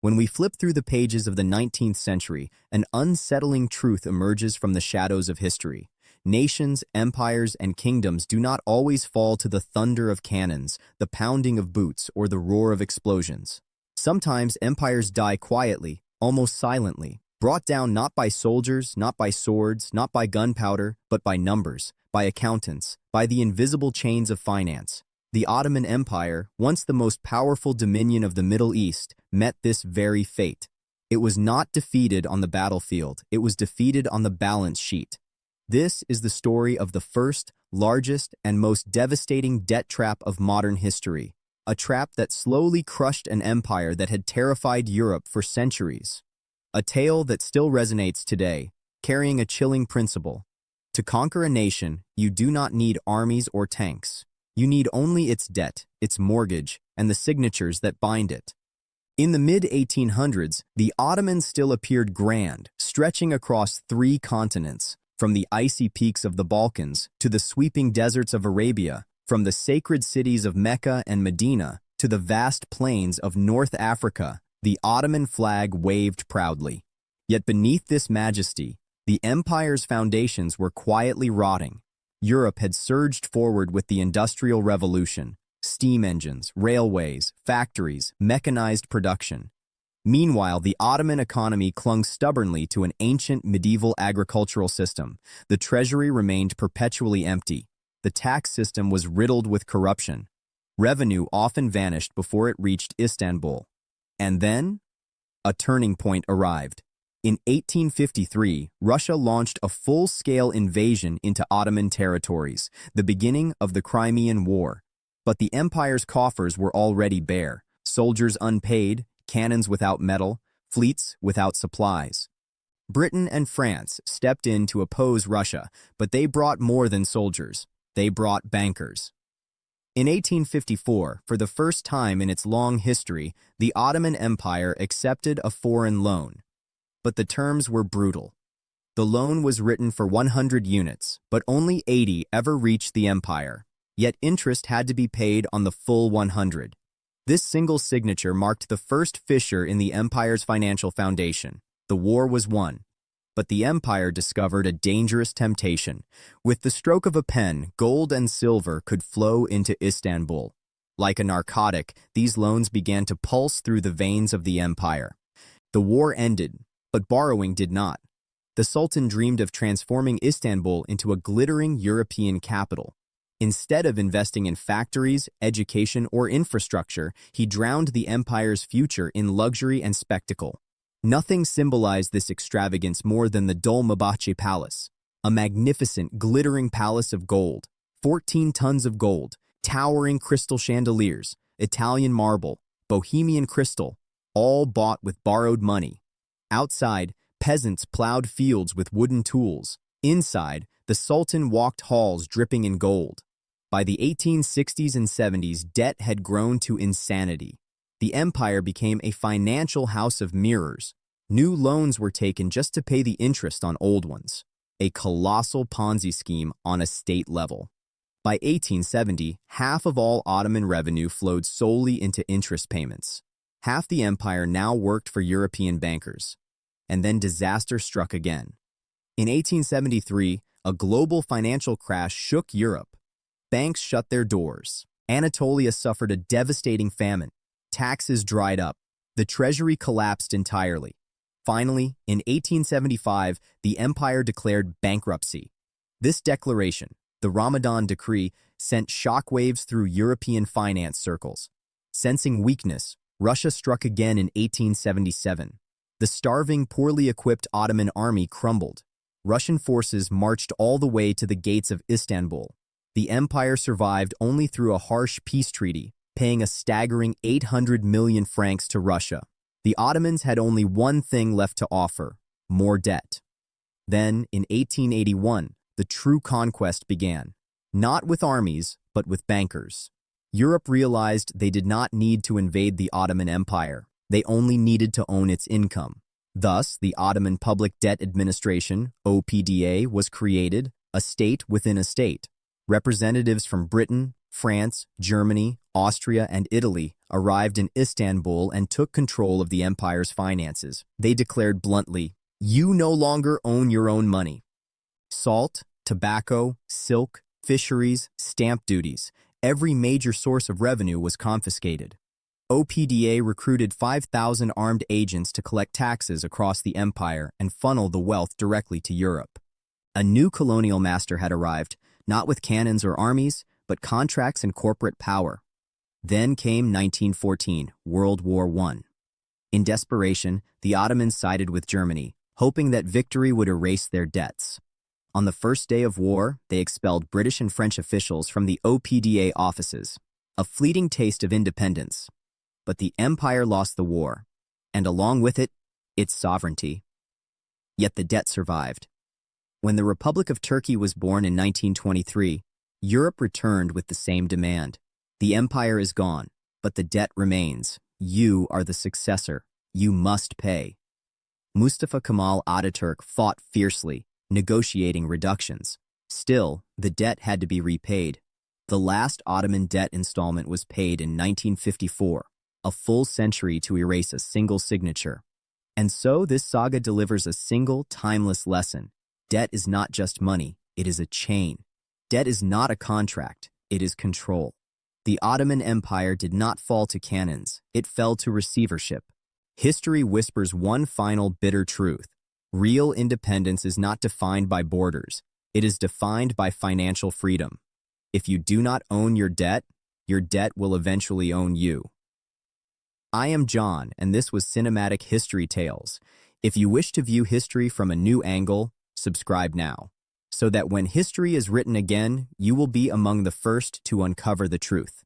When we flip through the pages of the 19th century, an unsettling truth emerges from the shadows of history. Nations, empires, and kingdoms do not always fall to the thunder of cannons, the pounding of boots, or the roar of explosions. Sometimes empires die quietly, almost silently, brought down not by soldiers, not by swords, not by gunpowder, but by numbers, by accountants, by the invisible chains of finance. The Ottoman Empire, once the most powerful dominion of the Middle East, met this very fate. It was not defeated on the battlefield, it was defeated on the balance sheet. This is the story of the first, largest, and most devastating debt trap of modern history, a trap that slowly crushed an empire that had terrified Europe for centuries. A tale that still resonates today, carrying a chilling principle. To conquer a nation, you do not need armies or tanks. You need only its debt, its mortgage, and the signatures that bind it. In the mid-1800s, the Ottomans still appeared grand, stretching across 3 continents, from the icy peaks of the Balkans to the sweeping deserts of Arabia, from the sacred cities of Mecca and Medina to the vast plains of North Africa. The Ottoman flag waved proudly. Yet beneath this majesty, the empire's foundations were quietly rotting. Europe had surged forward with the Industrial Revolution, steam engines, railways, factories, mechanized production. Meanwhile, the Ottoman economy clung stubbornly to an ancient medieval agricultural system. The treasury remained perpetually empty. The tax system was riddled with corruption. Revenue often vanished before it reached Istanbul. And then, a turning point arrived. In 1853, Russia launched a full-scale invasion into Ottoman territories, the beginning of the Crimean War. But the empire's coffers were already bare, soldiers unpaid, cannons without metal, fleets without supplies. Britain and France stepped in to oppose Russia, but they brought more than soldiers. They brought bankers. In 1854, for the first time in its long history, the Ottoman Empire accepted a foreign loan. But the terms were brutal. The loan was written for 100 units, but only 80 ever reached the empire. Yet interest had to be paid on the full 100. This single signature marked the first fissure in the empire's financial foundation. The war was won. But the empire discovered a dangerous temptation. With the stroke of a pen, gold and silver could flow into Istanbul. Like a narcotic, these loans began to pulse through the veins of the empire. The war ended, but borrowing did not. The Sultan dreamed of transforming Istanbul into a glittering European capital. Instead of investing in factories, education, or infrastructure, he drowned the empire's future in luxury and spectacle. Nothing symbolized this extravagance more than the Dolmabahce Palace, a magnificent, glittering palace of gold, 14 tons of gold, towering crystal chandeliers, Italian marble, Bohemian crystal, all bought with borrowed money. Outside, peasants plowed fields with wooden tools. Inside, the Sultan walked halls dripping in gold. By the 1860s and 70s, debt had grown to insanity. The empire became a financial house of mirrors. New loans were taken just to pay the interest on old ones. A colossal Ponzi scheme on a state level. By 1870, half of all Ottoman revenue flowed solely into interest payments. Half the empire now worked for European bankers. And then disaster struck again. In 1873, a global financial crash shook Europe. Banks shut their doors. Anatolia suffered a devastating famine. Taxes dried up. The treasury collapsed entirely. Finally, in 1875, the empire declared bankruptcy. This declaration, the Ramadan Decree, sent shockwaves through European finance circles. Sensing weakness, Russia struck again in 1877. The starving, poorly equipped Ottoman army crumbled. Russian forces marched all the way to the gates of Istanbul. The empire survived only through a harsh peace treaty, paying a staggering 800 million francs to Russia. The Ottomans had only one thing left to offer: more debt. Then, in 1881, the true conquest began. Not with armies, but with bankers. Europe realized they did not need to invade the Ottoman Empire. They only needed to own its income. Thus, the Ottoman Public Debt Administration, OPDA, was created, a state within a state. Representatives from Britain, France, Germany, Austria, and Italy, arrived in Istanbul and took control of the empire's finances. They declared bluntly, "You no longer own your own money." Salt, tobacco, silk, fisheries, stamp duties, every major source of revenue was confiscated. OPDA recruited 5,000 armed agents to collect taxes across the empire and funnel the wealth directly to Europe. A new colonial master had arrived, not with cannons or armies, but contracts and corporate power. Then came 1914, World War I. In desperation, the Ottomans sided with Germany, hoping that victory would erase their debts. On the first day of war, they expelled British and French officials from the OPDA offices, a fleeting taste of independence. But the empire lost the war, and along with it, its sovereignty. Yet the debt survived. When the Republic of Turkey was born in 1923, Europe returned with the same demand. The empire is gone, but the debt remains. You are the successor. You must pay. Mustafa Kemal Ataturk fought fiercely, negotiating reductions. Still, the debt had to be repaid. The last Ottoman debt installment was paid in 1954, a full century to erase a single signature. And so this saga delivers a single, timeless lesson. Debt is not just money, it is a chain. Debt is not a contract, it is control. The Ottoman Empire did not fall to cannons, it fell to receivership. History whispers one final bitter truth. Real independence is not defined by borders, it is defined by financial freedom. If you do not own your debt will eventually own you. I am John, and this was Cinematic History Tales. If you wish to view history from a new angle, subscribe now, so that when history is written again, you will be among the first to uncover the truth.